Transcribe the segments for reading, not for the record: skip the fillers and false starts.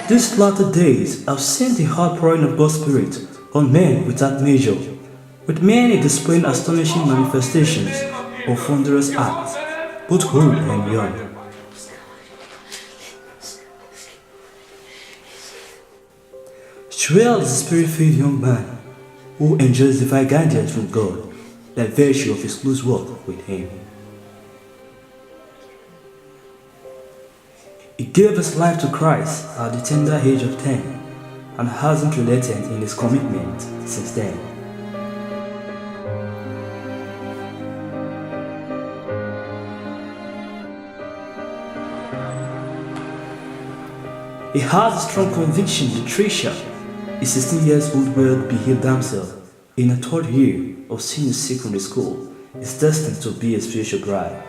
These latter days have seen the outpouring of God's Spirit on men without measure, with many displaying astonishing manifestations of wondrous acts, both old and young. Joel is a spirit-filled young man who enjoys divine guidance from God by virtue of his close walk with Him. He gave his life to Christ at the tender age of 10 and hasn't relented in his commitment since then. He has a strong conviction that Tricia, a 16-year-old well-behaved damsel in a third year of senior secondary school, is destined to be a spiritual bride.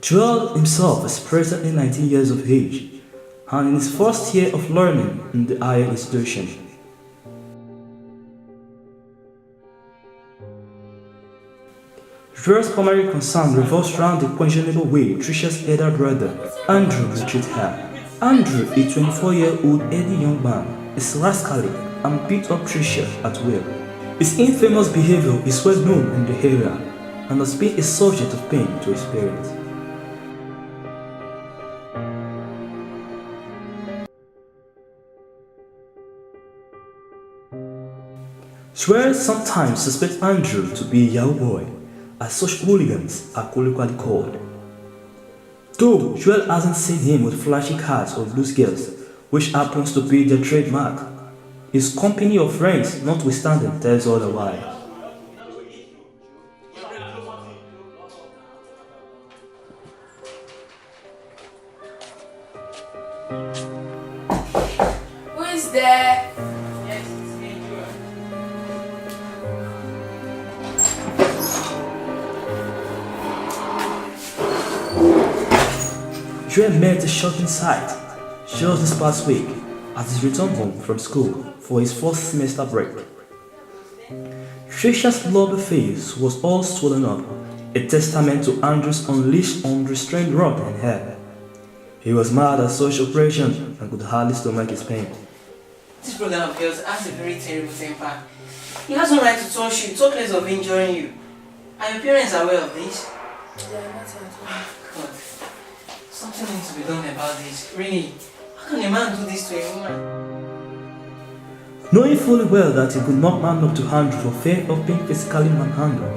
Joel himself is presently 19 years of age and in his first year of learning in the higher institution. Joel's primary concern revolves around the questionable way Tricia's elder brother, Andrew, will treat her. Andrew, a 24-year-old heady young man, is rascally and beat up Tricia at will. His infamous behavior is well known in the area and has been a subject of pain to his parents. Joel sometimes suspects Andrew to be a Yahoo boy, as such hooligans are colloquially called. Though Joel hasn't seen him with flashy cars or loose girls, which happens to be their trademark, his company of friends notwithstanding tells otherwise. Who is there? Joel met a shocking sight just this past week as he returned home from school for his first semester break. Tricia's lovely face was all swollen up, a testament to Andrew's unrestrained wrath and hair. He was mad at such operation and could hardly stomach his pain. This brother of yours has a very terrible temper. He has no right to touch you, talk less of injuring you. And your parents are aware of this? They are not at all. God. Something needs to be done about this. Really, how can a man do this to a woman? Knowing fully well that he could not man up to Andrew for fear of being physically manhandled,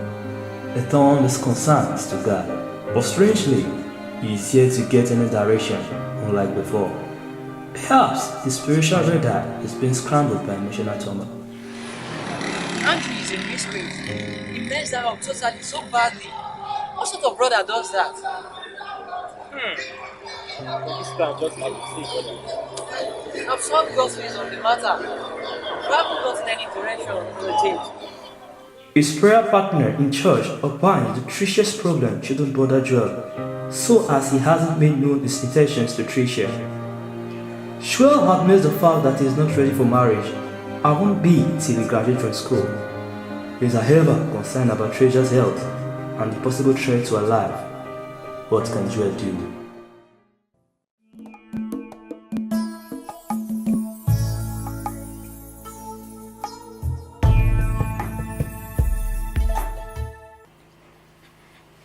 he turned his concerns to God. But strangely, he is yet to get any direction, unlike before. Perhaps his spiritual radar is being scrambled by emotional turmoil. Andrew is a miscreant. He messed that up totally so badly. What sort of brother does that? This guy just have to see brother. I've sought God's ways on the matter. We haven't gotten any direction on the change. His prayer partner in church opined the Tricia's problem shouldn't bother Joel, so as he hasn't made known his intentions to Tricia. Joel admits the fact that he is not ready for marriage and won't be till he graduates from school. He is however concerned about Tricia's health and the possible threat to her life. What can Joel do?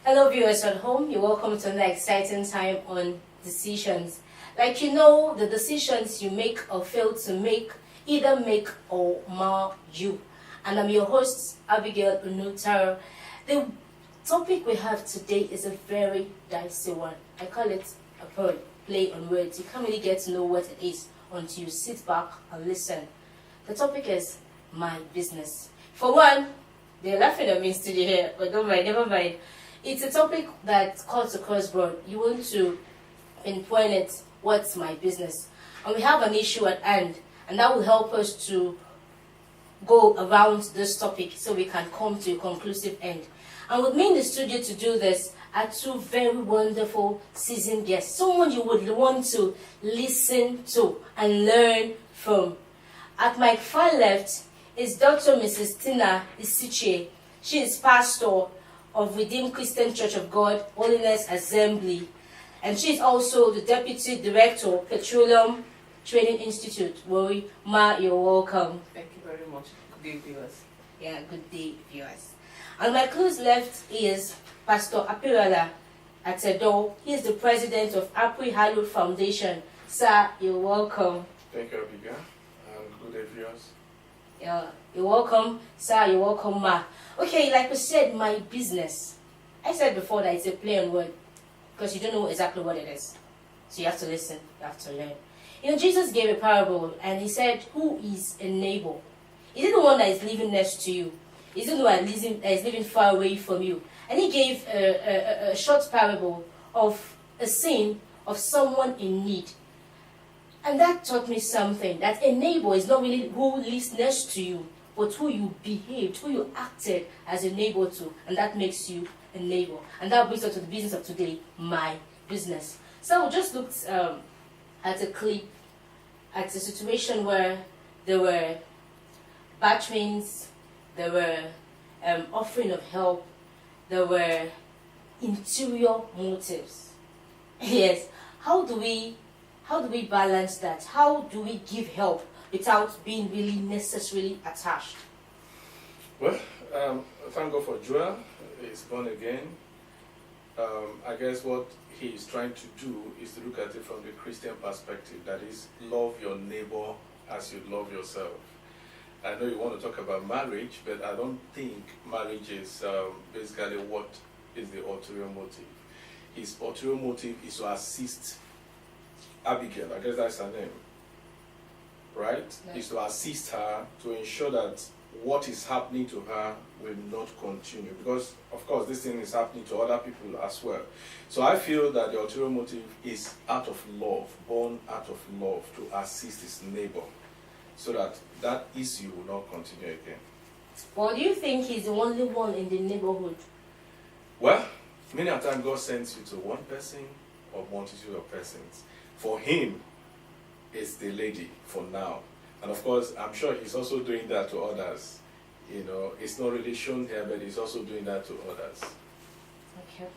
Hello viewers at home, you're welcome to another exciting time on decisions. Like you know, the decisions you make or fail to make either make or mar you. And I'm your host, Abigail Unutaro. The topic we have today is a very dicey one. I call it a play on words. You can't really get to know what it is until you sit back and listen. The topic is my business. For one, they're laughing at me in studio here, but don't mind, never mind. It's a topic that cuts across broad. You want to pinpoint it, what's my business? And we have an issue at hand, and that will help us to go around this topic so we can come to a conclusive end. And with me in the studio to do this are two very wonderful seasoned guests, someone you would want to listen to and learn from. At my far left is Dr. Mrs. Tina Isichie. She is pastor of Redeemed Christian Church of God, Holiness Assembly. And she is also the Deputy Director, Petroleum Training Institute. Wori, Ma, you're welcome. Thank you very much. Good day, viewers. Yeah, good day, viewers. On my close left is Pastor Apirala Atedo. He is the President of Apri Hallowed Foundation. Sir, you're welcome. Thank you, Abigail, and good day, viewers. Yeah, you're welcome, sir. You're welcome, ma. Okay, like we said, my business. I said before that it's a play on word because you don't know exactly what it is. So you have to listen, you have to learn. You know, Jesus gave a parable and he said, who is a neighbor? Is it the one that is living next to you? Is it the one that is living far away from you? And he gave a short parable of a scene of someone in need. And that taught me something, that a neighbor is not really who lives next to you, but who you behaved, who you acted as a neighbor to, and that makes you a neighbor. And that brings us to the business of today, my business. So we just looked at a clip, at a situation where there were batterings, there were offering of help, there were interior motives. Yes, how do we balance that? How do we give help without being really necessarily attached? Well, thank God for Joel. He's born again. I guess what he's trying to do is to look at it from the Christian perspective. That is, love your neighbor as you love yourself. I know you want to talk about marriage, but I don't think marriage is basically what is the ulterior motive. His ulterior motive is to assist Abigail, I guess that's her name, right? Yeah. Is to assist her to ensure that what is happening to her will not continue. Because, of course, this thing is happening to other people as well. So I feel that the ulterior motive is out of love, born out of love, to assist his neighbor so that that issue will not continue again. Or do you think he's the only one in the neighborhood? Well, many a time God sends you to one person or multitude of persons. For him, it's the lady for now. And of course, I'm sure he's also doing that to others. You know, it's not really shown here, but he's also doing that to others. Okay.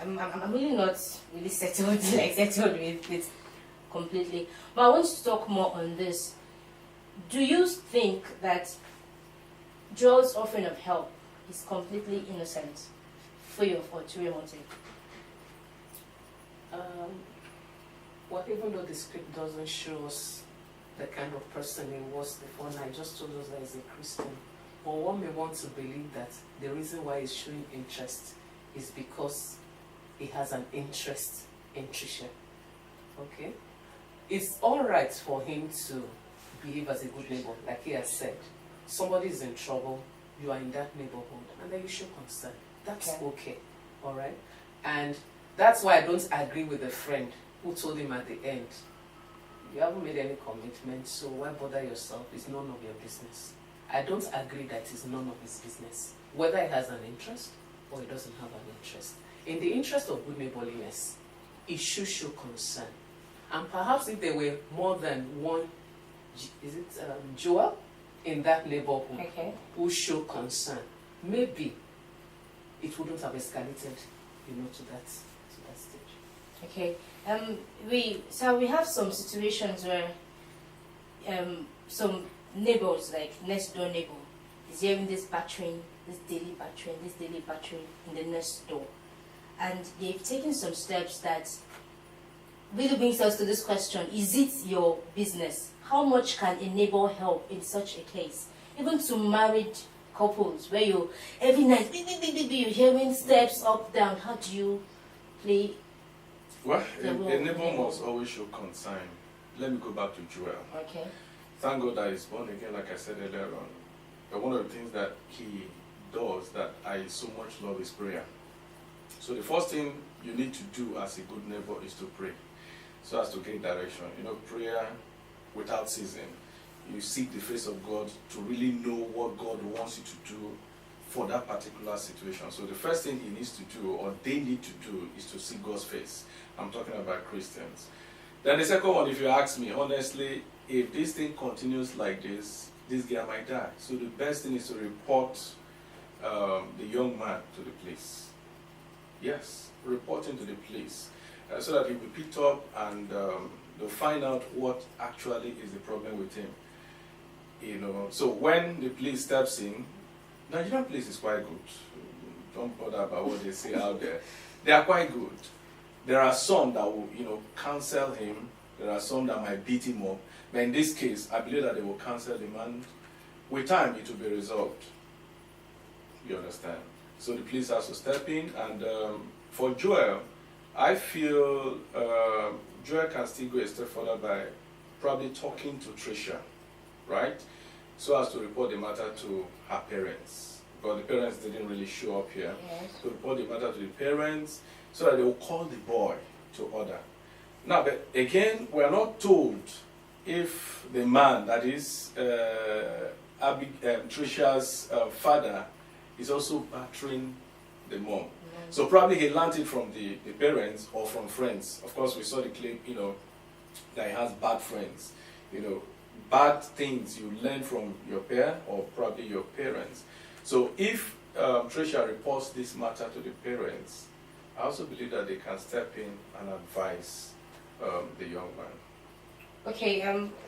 I'm really not really settled with it completely. But I want to talk more on this. Do you think that Joel's offering of help is completely innocent, free of ulterior motive? Well, even though the script doesn't show us the kind of person he was before now, it just told us that he's a Christian. But one may want to believe that the reason why he's showing interest is because he has an interest in Tricia. Okay? It's alright for him to behave as a good neighbor, like he has said. Somebody is in trouble, you are in that neighborhood, and then you show concern. That's okay. Alright? And that's why I don't agree with the friend who told him at the end, you haven't made any commitment, so why bother yourself? It's none of your business. I don't agree that it's none of his business, whether he has an interest or he doesn't have an interest. In the interest of good neighborliness, he should show concern. And perhaps if there were more than one, Joel in that neighborhood who show concern, maybe it wouldn't have escalated, to that stage. Okay. We have some situations where some neighbors, like next door neighbor, is hearing this daily battering in the next door, and they've taken some steps that really brings us to this question: is it your business? How much can a neighbor help in such a case? Even to married couples, where you every night you're hearing steps up down. How do you play? Well, a neighbor must always show concern. Let me go back to Joel. Okay. Thank God that he's born again, like I said earlier on. But one of the things that he does that I so much love is prayer. So the first thing you need to do as a good neighbor is to pray, so as to gain direction. Prayer without ceasing. You seek the face of God to really know what God wants you to do for that particular situation. So the first thing he needs to do, or they need to do, is to seek God's face. I'm talking about Christians. Then the second one, if you ask me, honestly, if this thing continues like this guy might die. So the best thing is to report the young man to the police. Yes, reporting to the police so that he'll be picked up and they'll find out what actually is the problem with him. So when the police steps in, Nigerian police is quite good. Don't bother about what they say out there. They are quite good. There are some that will, counsel him. There are some that might beat him up. But in this case, I believe that they will counsel him, and with time it will be resolved. You understand? So the police has to step in, and for Joel, I feel Joel can still go a step further by probably talking to Tricia, right? So as to report the matter to her parents. But the parents didn't really show up here. Yes. To report the matter to the parents so that they will call the boy to order. Now, but again, we are not told if the man, that is Tricia's father, is also battering the mom. So probably he learned it from the parents or from friends. Of course, we saw the clip, that he has bad friends. Bad things you learn from your parent or probably your parents. So if Tricia reports this matter to the parents, I also believe that they can step in and advise the young man. Okay,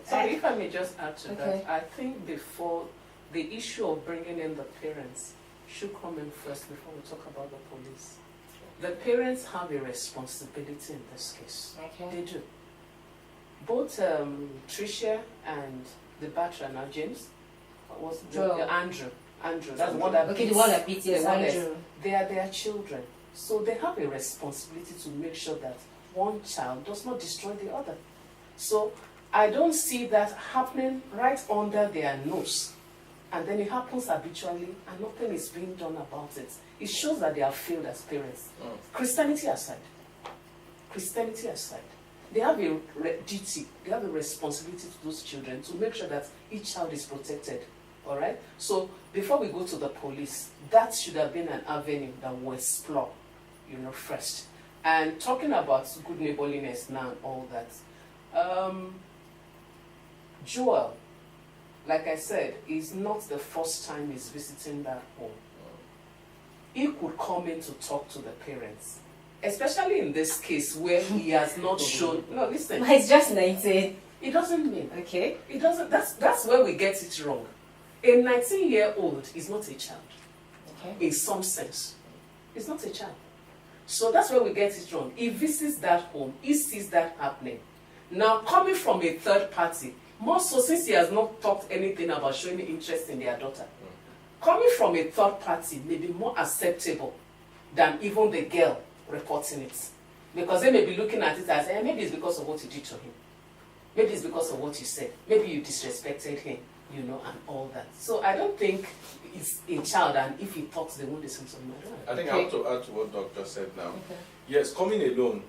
Sorry, if I may just add to Okay. that, I think before the issue of bringing in the parents should come in first before we talk about the police. The parents have a responsibility in this case. Okay. They do. Both Tricia and the batterer now, James, what was Joel. Andrew, that's the one that Okay, the beats- one that beats, yes, the one Andrew. They are their children. So they have a responsibility to make sure that one child does not destroy the other. So I don't see that happening right under their nose. And then it happens habitually and nothing is being done about it. It shows that they have failed as parents. Christianity aside, they have a duty, they have a responsibility to those children to make sure that each child is protected. All right? So before we go to the police, that should have been an avenue that we'll explore, first. And talking about good neighborliness now and all that, Joel, like I said, is not the first time he's visiting that home. He could come in to talk to the parents, especially in this case where he has not shown. No, listen. It's just 19. It doesn't mean. Okay. It doesn't. That's where we get it wrong. A 19-year-old is not a child. Okay. In some sense, it's not a child. So that's where we get it wrong. He visits that home. He sees that happening. Now, coming from a third party, more so since he has not talked anything about showing interest in their daughter, coming from a third party may be more acceptable than even the girl reporting it. Because they may be looking at it as, maybe it's because of what you did to him. Maybe it's because of what you said. Maybe you disrespected him, and all that. So I don't think it's a child, and if he talks, they won't listen to him. I think I have to add to what Doctor said now. Okay. Yes, coming alone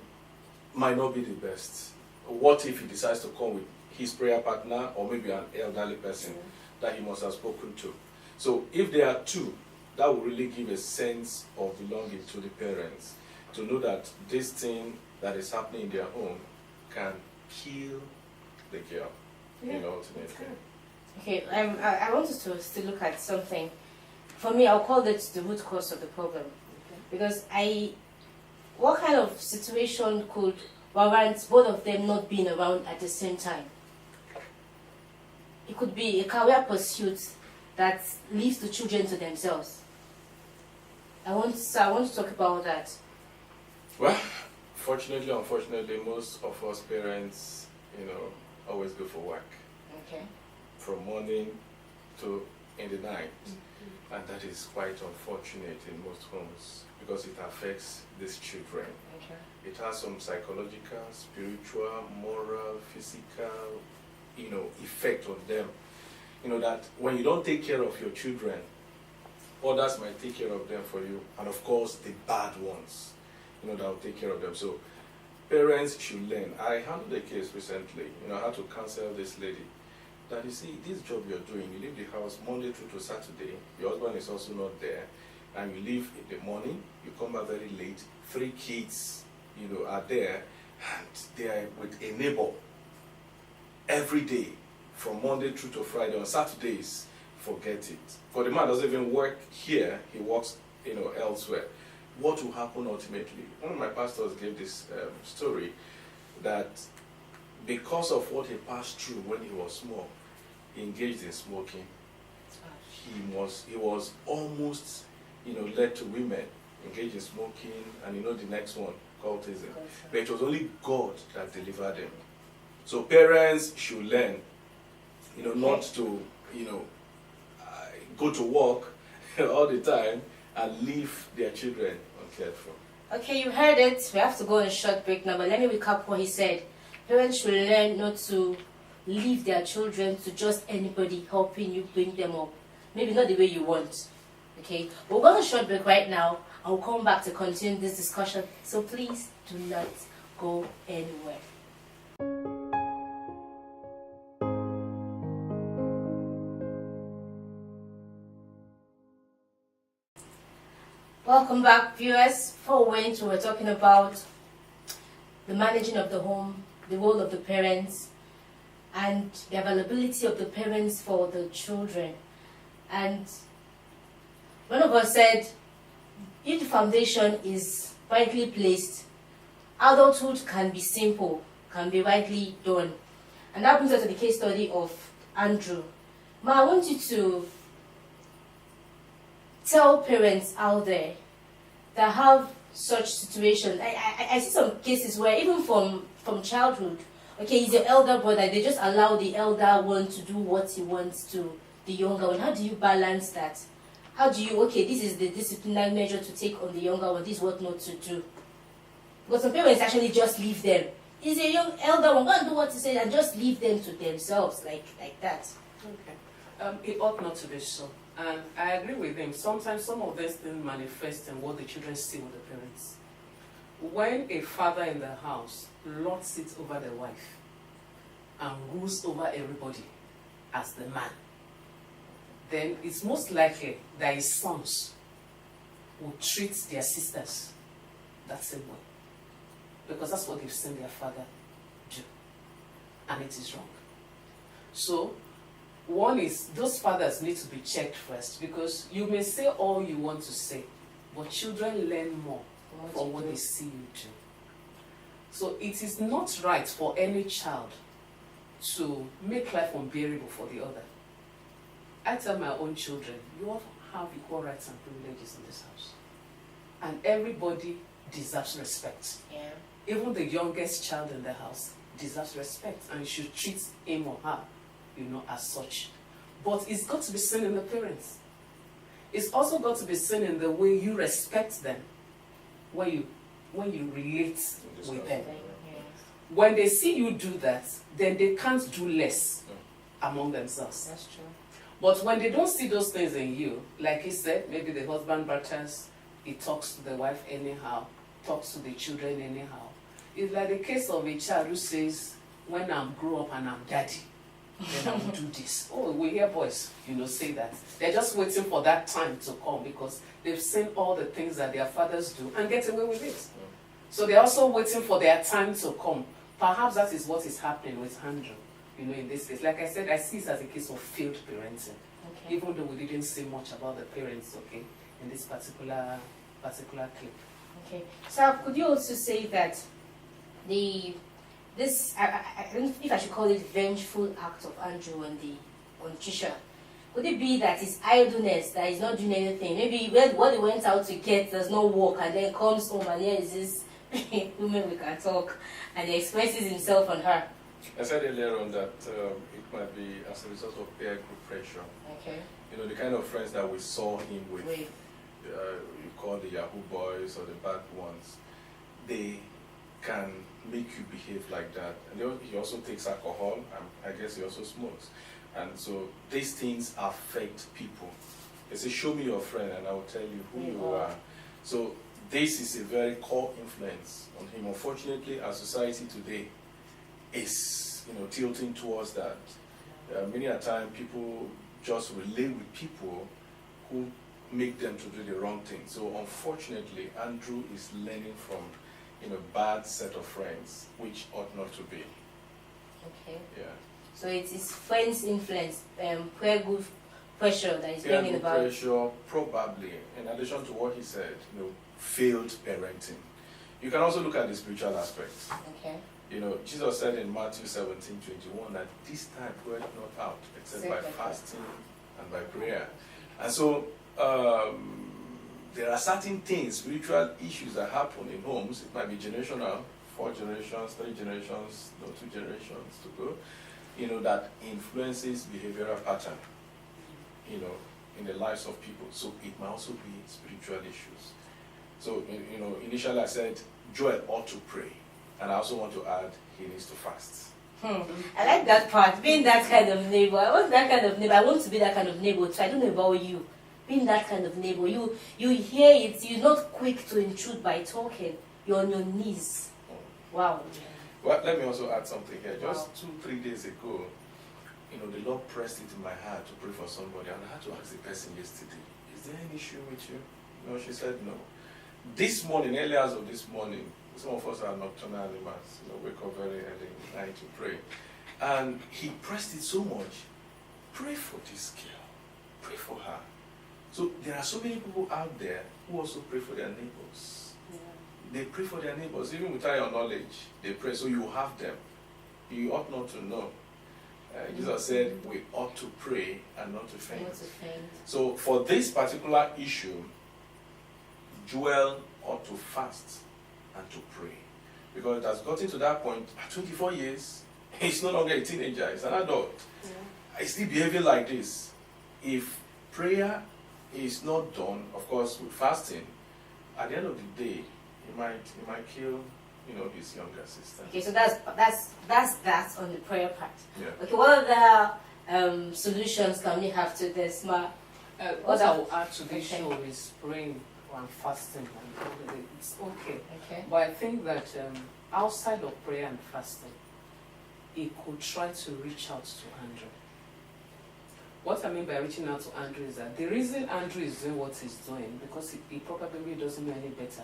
might not be the best. What if he decides to come with his prayer partner or maybe an elderly person that he must have spoken to? So if there are two, that will really give a sense of belonging to the parents, to know that this thing that is happening in their home can kill the girl, ultimately. Okay, I wanted to still look at something. For me, I'll call that the root cause of the problem. Because what kind of situation could warrant both of them not being around at the same time? It could be a career pursuit that leaves the children to themselves. I want to talk about that. Well, fortunately, unfortunately, most of us parents, always go for work. Okay. From morning to in the night. And that is quite unfortunate in most homes because it affects these children. Okay. It has some psychological, spiritual, moral, physical, effect on them. That when you don't take care of your children, others might take care of them for you. And of course, the bad ones, that will take care of them. So parents should learn. I handled a case recently, I had to counsel this lady. That you see, this job you're doing, you leave the house Monday through to Saturday, your husband is also not there, and you leave in the morning, you come back very late, 3 kids, are there, and they are with a neighbor every day, from Monday through to Friday. On Saturdays, forget it. For the man doesn't even work here, he works, elsewhere. What will happen ultimately? One of my pastors gave this story that because of what he passed through when he was small, he engaged in smoking. He was almost, led to women, engaged in smoking, and the next one, cultism. But it was only God that delivered them. So parents should learn, not to, go to work all the time and leave their children uncared for. Okay, you heard it. We have to go on a short break now, but let me recap what he said. Parents should learn not to leave their children to just anybody helping you bring them up. Maybe not the way you want. Okay, we're going on a short break right now. I'll come back to continue this discussion. So please do not go anywhere. Welcome back, viewers. Before we went, we were talking about the managing of the home, the role of the parents, and the availability of the parents for the children. And one of us said, if the foundation is rightly placed, adulthood can be simple, can be rightly done. And that brings us to the case study of Andrew. Ma, I want you to tell parents out there that have such situations. I see some cases where even from childhood, okay, he's your elder brother, they just allow the elder one to do what he wants to the younger one. How do you balance that? How do you, okay, this is the disciplinary measure to take on the younger one, this is what not to do? Because some parents actually just leave them. He's a young elder one, go and do what he said and just leave them to themselves, like that. Okay. It ought not to be so. And I agree with him. Sometimes some of these things manifest in what the children see with the parents. When a father in the house lords it over the wife and rules over everybody as the man, then it's most likely that his sons will treat their sisters that same way. Because that's what they've seen their father do. And it is wrong. So, one is, those fathers need to be checked first, because you may say all you want to say, but children learn more from what they see you do. So it is not right for any child to make life unbearable for the other. I tell my own children, you all have equal rights and privileges in this house. And everybody deserves respect. Yeah. Even the youngest child in the house deserves respect, and you should treat him or her, as such. But it's got to be seen in the parents. It's also got to be seen in the way you respect them, when you relate with them. When they see you do that, then they can't do less among themselves. That's true. But when they don't see those things in you, like he said, maybe the husband batters, he talks to the wife anyhow, talks to the children anyhow. It's like the case of a child who says, when I'm grown up and I'm daddy, then I will do this. Oh, we hear boys, say that. They're just waiting for that time to come because they've seen all the things that their fathers do and get away with it. So they're also waiting for their time to come. Perhaps that is what is happening with Andrew, in this case. Like I said, I see it as a case of failed parenting. Okay. Even though we didn't say much about the parents, okay, in this particular clip. Okay. So could you also say that I don't know if I should call it vengeful act of Andrew on Trisha. Could it be that it's idleness, that he's not doing anything? Maybe what he went out to get does not work, and then comes home and here is this woman we can talk, and he expresses himself on her. I said earlier on that it might be as a result of peer group pressure. Okay. The kind of friends that we saw him with, you call the Yahoo boys or the bad ones, they can make you behave like that. And he also takes alcohol, and I guess he also smokes. And so these things affect people. They say, show me your friend and I will tell you who you are. So this is a very core influence on him. Unfortunately, our society today is tilting towards that. Many a time people just relate with people who make them to do the wrong thing. So unfortunately, Andrew is learning from a bad set of friends, which ought not to be. Okay. Yeah. So it is friends' influence, peer pressure that is Peer bringing group about. pressure, probably, in addition to what he said, failed parenting. You can also look at the spiritual aspects. Okay. Jesus said in Matthew 17:21 that this time goeth not out except by fasting and by prayer. And so there are certain things, spiritual issues that happen in homes. It might be generational, 4 generations, 3 generations, 2 generations to go, that influences behavioral pattern, in the lives of people. So it might also be spiritual issues. So, initially I said Joel ought to pray. And I also want to add, he needs to fast. I like that part. Being that kind of neighbor. I want that kind of neighbor. I want to be that kind of neighbor too. I don't know about you. Being that kind of neighbor. You hear it. You're not quick to intrude by talking. You're on your knees. Wow. Well, let me also add something here. Just 2-3 days ago, the Lord pressed it in my heart to pray for somebody. And I had to ask the person yesterday, is there an issue with you? She said no. This morning, early hours of this morning, some of us are nocturnal animals, wake up very early in the night to pray. And he pressed it so much. Pray for this girl. Pray for her. So there are so many people out there who also pray for their neighbors. Yeah. They pray for their neighbors, even without your knowledge. They pray, so you have them. You ought not to know. Jesus said we ought to pray and not to faint. So for this particular issue, Joel ought to fast and to pray. Because it has gotten to that point, at 24 years, he's no longer a teenager, he's an adult. Yeah. He's still behaving like this. If prayer is not done, of course, with fasting, at the end of the day, he might kill, his younger sister. Okay, so that's on the prayer part. Yeah. Okay, what other solutions can we have to this, Ma? What I will add to this show is praying and fasting. It's okay. But I think that outside of prayer and fasting, he could try to reach out to Andrew. What I mean by reaching out to Andrew is that the reason Andrew is doing what he's doing, because he probably doesn't know any better,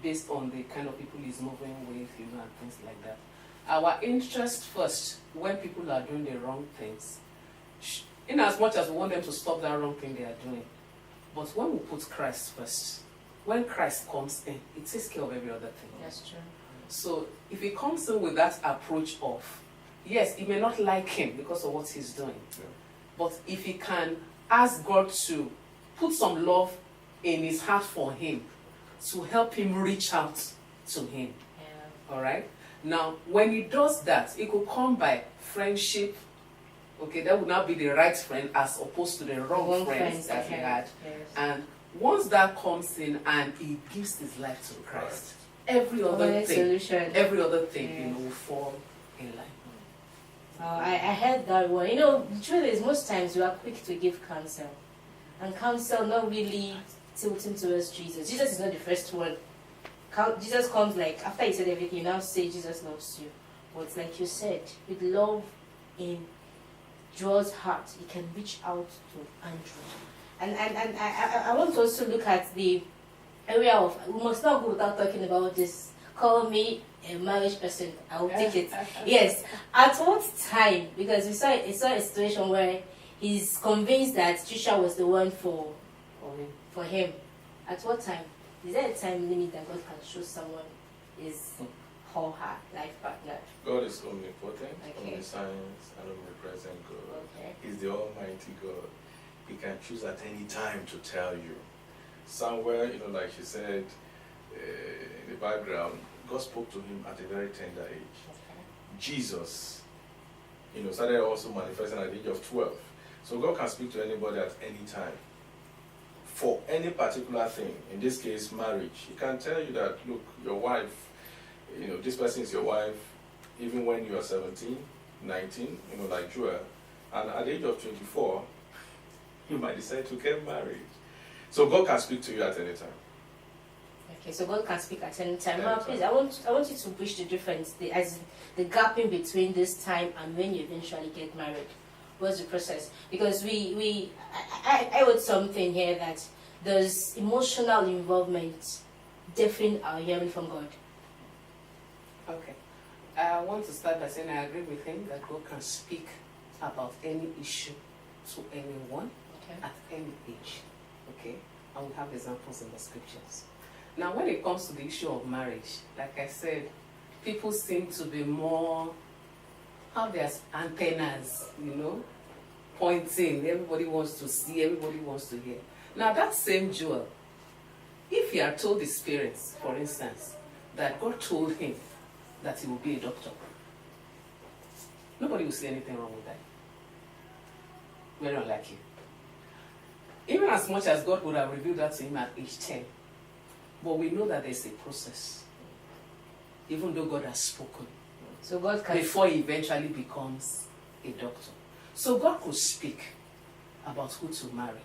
based on the kind of people he's moving with, and things like that. Our interest first, when people are doing the wrong things, in as much as we want them to stop that wrong thing they are doing, but when we put Christ first, when Christ comes in, it takes care of every other thing. That's true. So if he comes in with that approach of, yes, he may not like him because of what he's doing, but if he can ask God to put some love in his heart for him, to help him reach out to him. Yeah. All right? Now, when he does that, it could come by friendship. Okay, that would not be the right friend as opposed to the wrong friends that he had. Yes. And once that comes in and he gives his life to Christ, every other thing, will fall in line. I heard that one. The truth is, most times we are quick to give counsel, and counsel not really tilting towards Jesus. Jesus is not the first one. Jesus comes after he said everything, you now say Jesus loves you. But like you said, with love in Joel's heart, he can reach out to Andrew. And I want to also look at the area of, we must not go without talking about this. Call me a marriage person, I will take it. Yes. At what time? Because we saw a situation where he's convinced that Trisha was the one for him. At what time? Is there a time limit that God can show someone is or her life partner? God is omnipotent, omniscient, and omnipresent God. Okay. He's the Almighty God. He can choose at any time to tell you. Somewhere, like she said in the background, God spoke to him at a very tender age. Okay. Jesus, started also manifesting at the age of 12. So God can speak to anybody at any time. For any particular thing, in this case, marriage, he can tell you that, look, your wife, this person is your wife, even when you are 17, 19, like Joel, and at the age of 24, you might decide to get married. So God can speak to you at any time. Okay, so God can speak at any time. Now, please, I want you to bridge the difference, the gap in between this time and when you eventually get married. What's the process? Because I wrote something here that there's emotional involvement deafening our hearing from God. Okay. I want to start by saying I agree with him that God can speak about any issue to anyone Okay. at any age. Okay? And we have examples in the scriptures. Now, when it comes to the issue of marriage, like I said, people seem to be more, have their antennas, pointing. Everybody wants to see, everybody wants to hear. Now, that same Joel, if he had told his parents, for instance, that God told him that he would be a doctor, nobody will say anything wrong with that. Very unlikely. Even as much as God would have revealed that to him at age 10. But we know that there's a process. Even though God has spoken. So God can Before he eventually becomes a doctor. So God could speak about who to marry.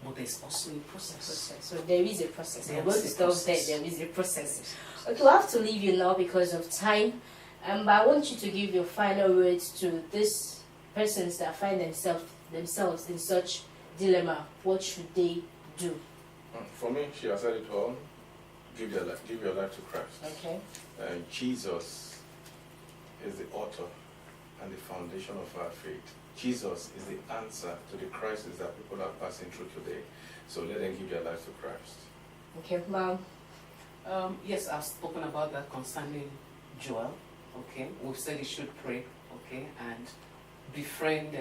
But there's also a process. So there is a process. There I'm going is to a stop there. process. There is a process. Okay, we'll have to leave you now because of time. But I want you to give your final words to these persons that find themselves in such dilemma. What should they do? For me, she has said it all. Give your life to Christ. Okay. Jesus is the author and the foundation of our faith. Jesus is the answer to the crisis that people are passing through today. So let them give their life to Christ. Okay, ma'am. Yes, I've spoken about that concerning Joel. Okay, we've said he should pray. Okay, and befriend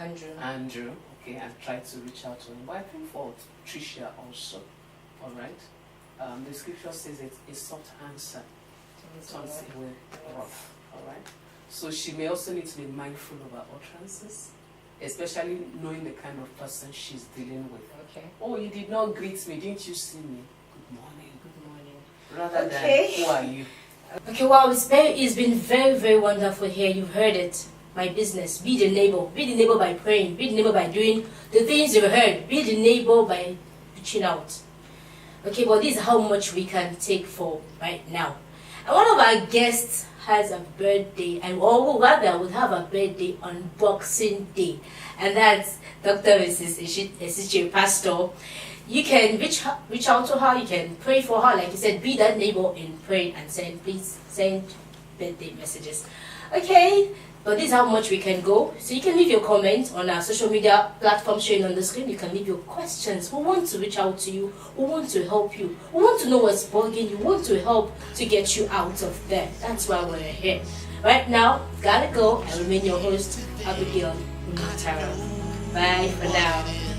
Andrew. Okay, and try to reach out to him. But I think for Tricia also. All right. The scripture says it's a soft answer turns away rough. All right. So she may also need to be mindful of her utterances, especially knowing the kind of person she's dealing with. Okay. Oh, you did not greet me, didn't you see me? Good morning. Good morning. Rather Okay. than, who are you? Okay, wow, it's been very, very wonderful here. You've heard it. My business. Be the neighbor. Be the neighbor by praying. Be the neighbor by doing the things you've heard. Be the neighbor by reaching out. Okay, but this is how much we can take for right now. And one of our guests has a birthday, and rather would have a birthday on Boxing Day, and that's Dr. Mrs. Pastor. You can reach out to her. You can pray for her, like you said. Be that neighbor in prayer and please send birthday messages. Okay, but this is how much we can go. So you can leave your comments on our social media platforms showing on the screen. You can leave your questions. We want to reach out to you. We want to help you. We want to know what's bugging you. We want to help to get you out of there. That's why we're here. Right now, gotta go. I remain your host, Abigail Tara. Bye for now.